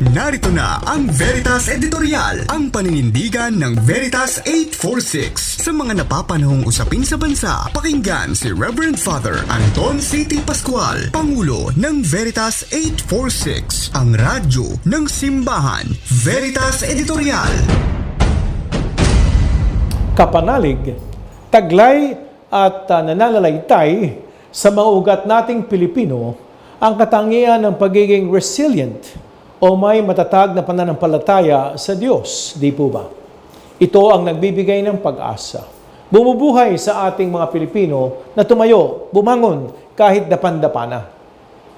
Narito na ang Veritas Editorial, ang paninindigan ng Veritas 846 sa mga napapanahong usapin sa bansa. Pakinggan si Reverend Father Anton C.T. Pascual, Pangulo ng Veritas 846, ang radyo ng simbahan. Veritas Editorial. Kapanalig, taglay at nananalaytay sa mga ugat nating Pilipino ang katangian ng pagiging resilient o may matatag na pananampalataya sa Diyos, di po ba? Ito ang nagbibigay ng pag-asa. Bumubuhay sa ating mga Pilipino na tumayo, bumangon kahit dapan-dapa na,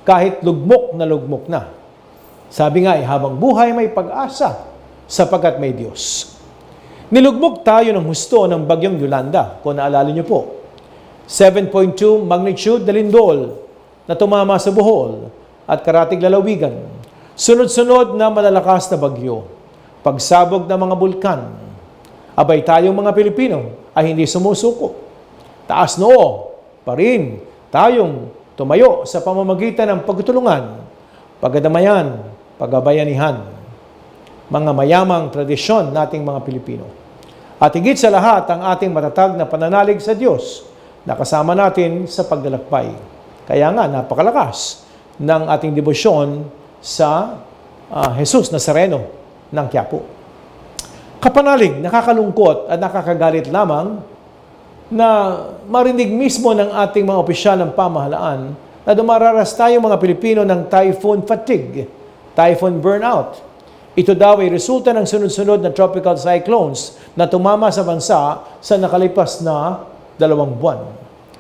kahit lugmok na. Sabi nga habang buhay may pag-asa sapagkat may Diyos. Nilugmok tayo ng husto ng bagyong Yolanda, kung naalala niyo po. 7.2 magnitude na lindol na tumama sa Bohol at karatig lalawigan. Sunod-sunod na malalakas na bagyo, pagsabog ng mga bulkan. Abay tayong mga Pilipino ay hindi sumusuko. Taas noo pa rin tayong tumayo sa pamamagitan ng pagtulungan, pagdamayan, pagbabayanihan. Mga mayamang tradisyon nating mga Pilipino. At higit sa lahat ang ating matatag na pananalig sa Diyos na kasama natin sa paglalakbay. Kaya nga napakalakas ng ating debosyon sa Jesus Nazareno ng Quiapo. Kapanalig, nakakalungkot at nakakagalit lamang na marinig mismo ng ating mga opisyal ng pamahalaan na dumararas tayo mga Pilipino ng typhoon fatigue, typhoon burnout. Ito daw ay resulta ng sunod-sunod na tropical cyclones na tumama sa bansa sa nakalipas na 2 buwan.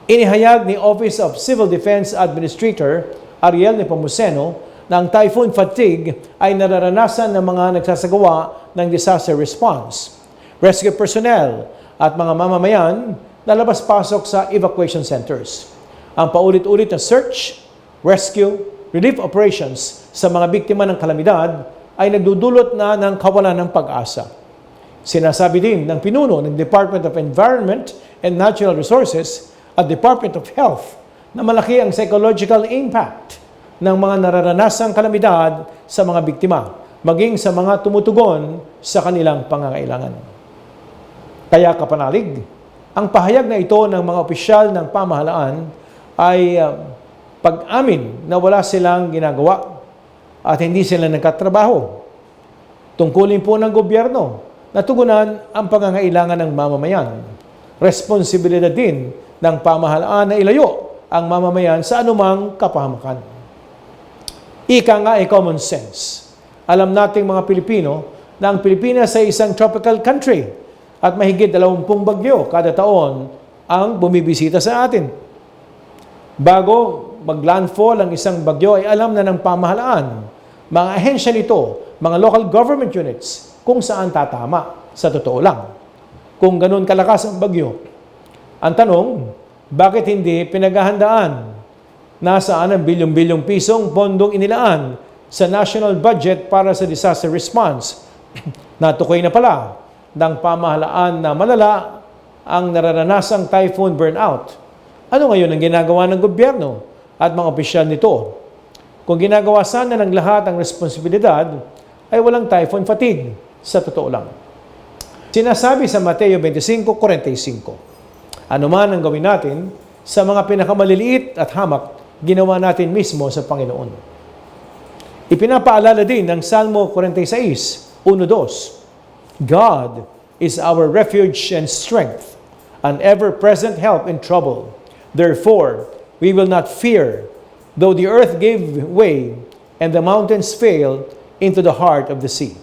Inihayag ni Office of Civil Defense Administrator Ariel Nepomuceno na ang typhoon fatigue ay nararanasan ng mga nagsasagawa ng disaster response, rescue personnel at mga mamamayan na labas-pasok sa evacuation centers. Ang paulit-ulit na search, rescue, relief operations sa mga biktima ng kalamidad ay nagdudulot na ng kawalan ng pag-asa. Sinasabi din ng pinuno ng Department of Environment and Natural Resources at Department of Health na malaki ang psychological impact ng mga nararanasang kalamidad sa mga biktima, maging sa mga tumutugon sa kanilang pangangailangan. Kaya kapanalig, ang pahayag na ito ng mga opisyal ng pamahalaan ay pag-amin na wala silang ginagawa at hindi sila nagkatrabaho. Tungkulin po ng gobyerno na tugunan ang pangangailangan ng mamamayan. Responsibilidad din ng pamahalaan na ilayo ang mamamayan sa anumang kapahamakan. Ika nga ay common sense. Alam nating mga Pilipino na ang Pilipinas ay isang tropical country at mahigit 20 bagyo kada taon ang bumibisita sa atin. Bago mag-landfall ang isang bagyo ay alam na ng pamahalaan, mga ahensya nito, mga local government units, kung saan tatama sa totoo lang. Kung ganun kalakas ang bagyo, ang tanong, bakit hindi pinaghahandaan? Nasaan ang bilyong-bilyong pisong pondong inilaan sa national budget para sa disaster response? Natukoy na pala ng pamahalaan na malala ang nararanasang typhoon burnout. Ano ngayon ang ginagawa ng gobyerno at mga opisyal nito? Kung ginagawa sana ng lahat ang responsibilidad, ay walang typhoon fatigue, sa totoo lang. Sinasabi sa Mateo 25:45, ano man ang gawin natin sa mga pinakamaliliit at hamak, ginawa natin mismo sa Panginoon. Ipinapaalala din ng Salmo 46:1-2, God is our refuge and strength, an ever-present help in trouble. Therefore, we will not fear, though the earth gave way and the mountains fail into the heart of the sea.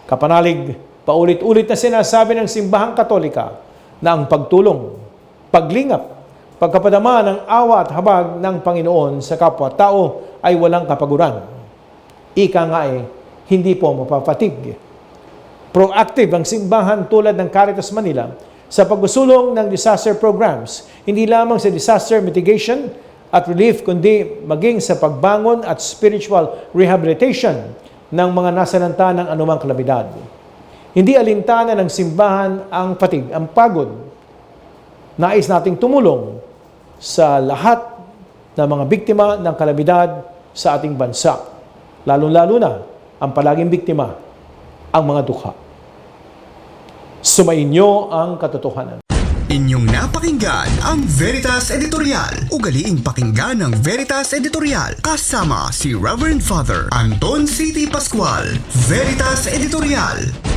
Kapanalig, paulit-ulit na sinasabi ng simbahang Katolika na ang pagtulong, paglingap, pagkapadama ng awa at habag ng Panginoon sa kapwa-tao ay walang kapaguran. Ika nga hindi po mapapatig. Proactive ang simbahan tulad ng Caritas Manila sa pagsusulong ng disaster programs, hindi lamang sa disaster mitigation at relief, kundi maging sa pagbangon at spiritual rehabilitation ng mga nasalanta ng anumang kalamidad. Hindi alintana ng simbahan ang fatigue, ang pagod. Nais nating tumulong sa lahat ng mga biktima ng kalamidad sa ating bansa. Lalo-lalo na ang palaging biktima, ang mga dukha. Sumainyo ang katotohanan. Inyong napakinggan ang Veritas Editorial. Ugaliing pakinggan ng Veritas Editorial kasama si Reverend Father Anton C.T. Pascual. Veritas Editorial.